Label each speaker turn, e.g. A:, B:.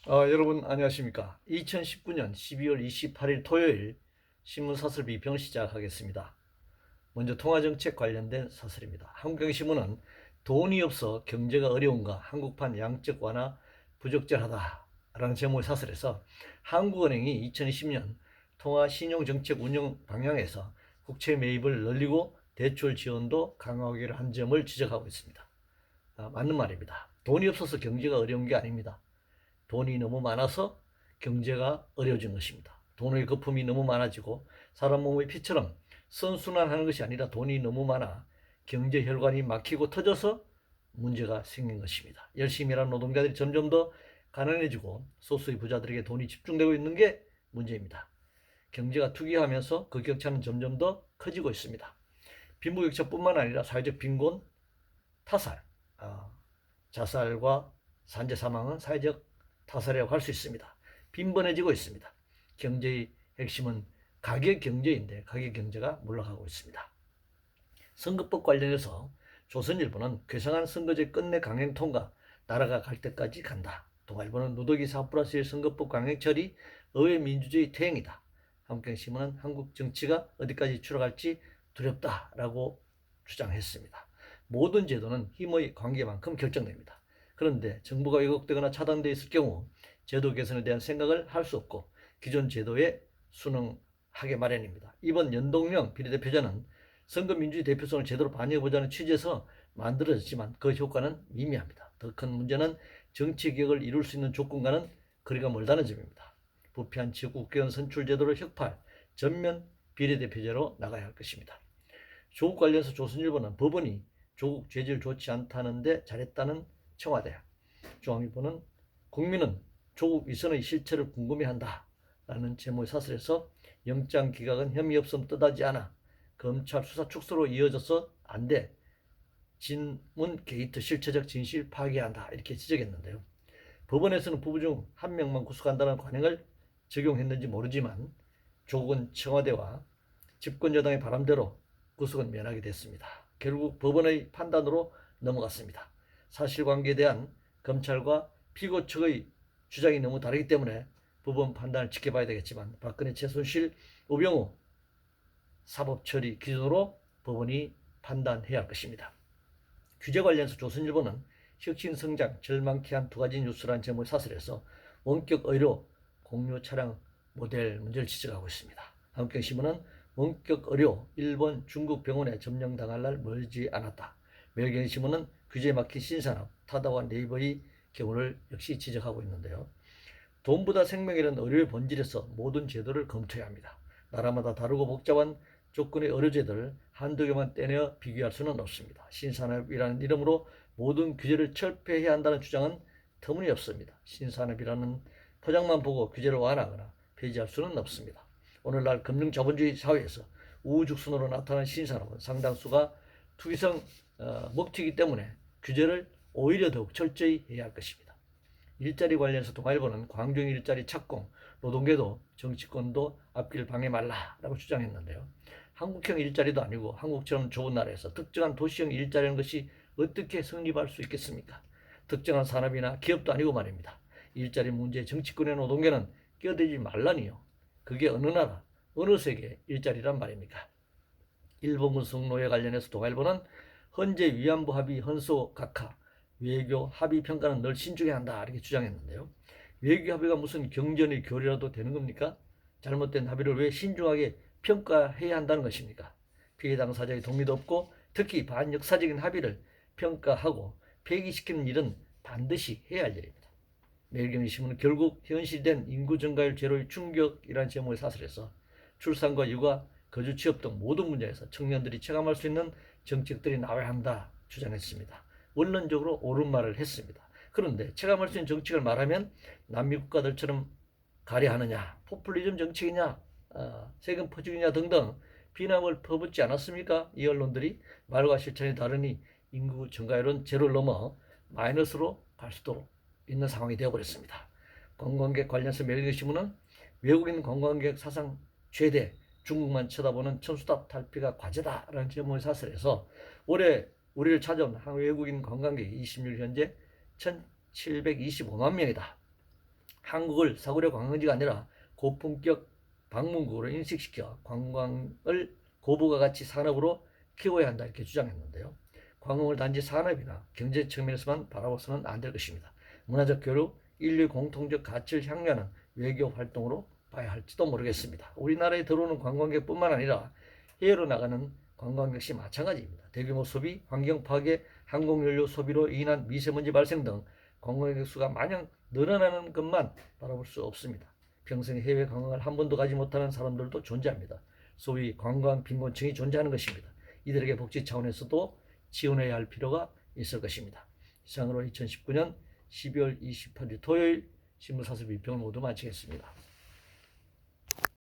A: 여러분 안녕하십니까. 2019년 12월 28일 토요일 신문사설비평 시작하겠습니다. 먼저 통화정책 관련된 사설입니다. 한국경제신문은 돈이 없어 경제가 어려운가 한국판 양적 완화 부적절하다라는 제목의 사설에서 한국은행이 2020년 통화신용정책 운영 방향에서 국채 매입을 늘리고 대출 지원도 강화하기로 한 점을 지적하고 있습니다. 맞는 말입니다. 돈이 없어서 경제가 어려운 게 아닙니다. 돈이 너무 많아서 경제가 어려워진 것입니다. 돈의 거품이 너무 많아지고 사람 몸의 피처럼 선순환하는 것이 아니라 돈이 너무 많아 경제 혈관이 막히고 터져서 문제가 생긴 것입니다. 열심히 일하는 노동자들이 점점 더 가난해지고 소수의 부자들에게 돈이 집중되고 있는 게 문제입니다. 경제가 투기하면서 그 격차는 점점 더 커지고 있습니다. 빈부격차뿐만 아니라 사회적 빈곤, 타살, 자살과 산재 사망은 사회적 타살이라고 할 수 있습니다. 빈번해지고 있습니다. 경제의 핵심은 가계 경제인데 가계 경제가 물러가고 있습니다. 선거법 관련해서 조선일보는 괴상한 선거제 끝내 강행 통과, 나라가 갈 때까지 간다. 동아일보는 누더기 4+1 선거법 강행 처리, 의회 민주주의 퇴행이다. 한국경제신문은 한국 정치가 어디까지 추락할지 두렵다라고 주장했습니다. 모든 제도는 힘의 관계만큼 결정됩니다. 그런데 정부가 왜곡되거나 차단되어 있을 경우 제도 개선에 대한 생각을 할 수 없고 기존 제도에 순응하게 마련입니다. 이번 연동형 비례대표제는 선거민주주의 대표성을 제대로 반영해보자는 취지에서 만들어졌지만 그 효과는 미미합니다. 더 큰 문제는 정치개혁을 이룰 수 있는 조건과는 거리가 멀다는 점입니다. 부패한 지역구 국회의원 선출 제도를 혁파할 전면 비례대표제로 나가야 할 것입니다. 조국 관련해서 조선일보는 법원이 조국 죄질 좋지 않다는데 잘했다는 청와대, 중앙일보는 국민은 조국 위선의 실체를 궁금해한다라는 제목의 사설에서 영장 기각은 혐의 없음 뜻하지 않아 검찰 수사 축소로 이어져서 안 돼. 진문 게이트 실체적 진실 파괴해야 한다. 이렇게 지적했는데요. 법원에서는 부부 중 한 명만 구속한다는 관행을 적용했는지 모르지만 조국은 청와대와 집권여당의 바람대로 구속은 면하게 됐습니다. 결국 법원의 판단으로 넘어갔습니다. 사실관계에 대한 검찰과 피고 측의 주장이 너무 다르기 때문에 법원 판단을 지켜봐야 되겠지만 박근혜, 최순실, 우병우 사법처리 기준으로 법원이 판단해야 할 것입니다. 규제 관련해서 조선일보는 혁신성장, 절망케 한 두 가지 뉴스라는 제목의 사설에서 원격 의료 공유 차량 모델 문제를 지적하고 있습니다. 한국경제신문은 원격 의료 일본, 중국 병원에 점령당할 날 멀지 않았다. 매일경제신문은 규제에 막힌 신산업, 타다와 네이버의 경우를 역시 지적하고 있는데요. 돈보다 생명이라는 의료의 본질에서 모든 제도를 검토해야 합니다. 나라마다 다르고 복잡한 조건의 의료제도를 한두 개만 떼내어 비교할 수는 없습니다. 신산업이라는 이름으로 모든 규제를 철폐해야 한다는 주장은 터무니없습니다. 신산업이라는 포장만 보고 규제를 완화하거나 폐지할 수는 없습니다. 오늘날 금융자본주의 사회에서 우후죽순으로 나타난 신산업은 상당수가 투기성 먹튀이기 때문에 규제를 오히려 더욱 철저히 해야 할 것입니다. 일자리 관련해서 동아일보는 광중 일자리 착공, 노동계도 정치권도 앞길 방해 말라라고 주장했는데요. 한국형 일자리도 아니고 한국처럼 좁은 나라에서 특정한 도시형 일자리라는 것이 어떻게 성립할 수 있겠습니까? 특정한 산업이나 기업도 아니고 말입니다. 일자리 문제에 정치권의 노동계는 끼어들지 말라니요. 그게 어느 나라, 어느 세계 일자리란 말입니까? 일본군 성노예 관련해서 동아일보는 헌재 위안부 합의 헌소 각하, 외교 합의 평가는 늘 신중해야 한다 이렇게 주장했는데요. 외교 합의가 무슨 경전의 교리라도 되는 겁니까? 잘못된 합의를 왜 신중하게 평가해야 한다는 것입니까? 피해 당사자의 동의도 없고 특히 반역사적인 합의를 평가하고 폐기시키는 일은 반드시 해야 할 일입니다. 매일경제신문은 결국 현실된 인구 증가율 제로의 충격이라는 제목의 사설에서 출산과 육아, 거주 취업 등 모든 문제에서 청년들이 체감할 수 있는 정책들이 나와야 한다 주장했습니다. 원론적으로 옳은 말을 했습니다. 그런데 체감할 수 있는 정책을 말하면 남미 국가들처럼 가려 하느냐, 포퓰리즘 정책이냐, 세금 퍼주기냐 등등 비난을 퍼붓지 않았습니까? 이 언론들이 말과 실천이 다르니 인구 증가율은 제로를 넘어 마이너스로 갈 수도 있는 상황이 되어버렸습니다. 관광객 관련해서 매일경제신문은 외국인 관광객 사상 최대, 중국만 쳐다보는 천수답 탈피가 과제다라는 제목의 사설에서 올해 우리를 찾아온 외국인 관광객이 26일 현재 1,725만 명이다. 한국을 사고력 관광지가 아니라 고품격 방문국으로 인식시켜 관광을 고부가 가치 산업으로 키워야 한다 이렇게 주장했는데요. 관광을 단지 산업이나 경제 측면에서만 바라봐서는 안 될 것입니다. 문화적 교류, 인류 공통적 가치를 향유하는 외교 활동으로 봐야 할지도 모르겠습니다. 우리나라에 들어오는 관광객뿐만 아니라 해외로 나가는 관광 역시 마찬가지입니다. 대규모 소비, 환경 파괴, 항공연료 소비로 인한 미세먼지 발생 등 관광객 수가 마냥 늘어나는 것만 바라볼 수 없습니다. 평생 해외 관광을 한 번도 가지 못하는 사람들도 존재합니다. 소위 관광 빈곤층이 존재하는 것입니다. 이들에게 복지 차원에서도 지원해야 할 필요가 있을 것입니다. 이상으로 2019년 12월 28일 토요일 신문사설 비평을 모두 마치겠습니다.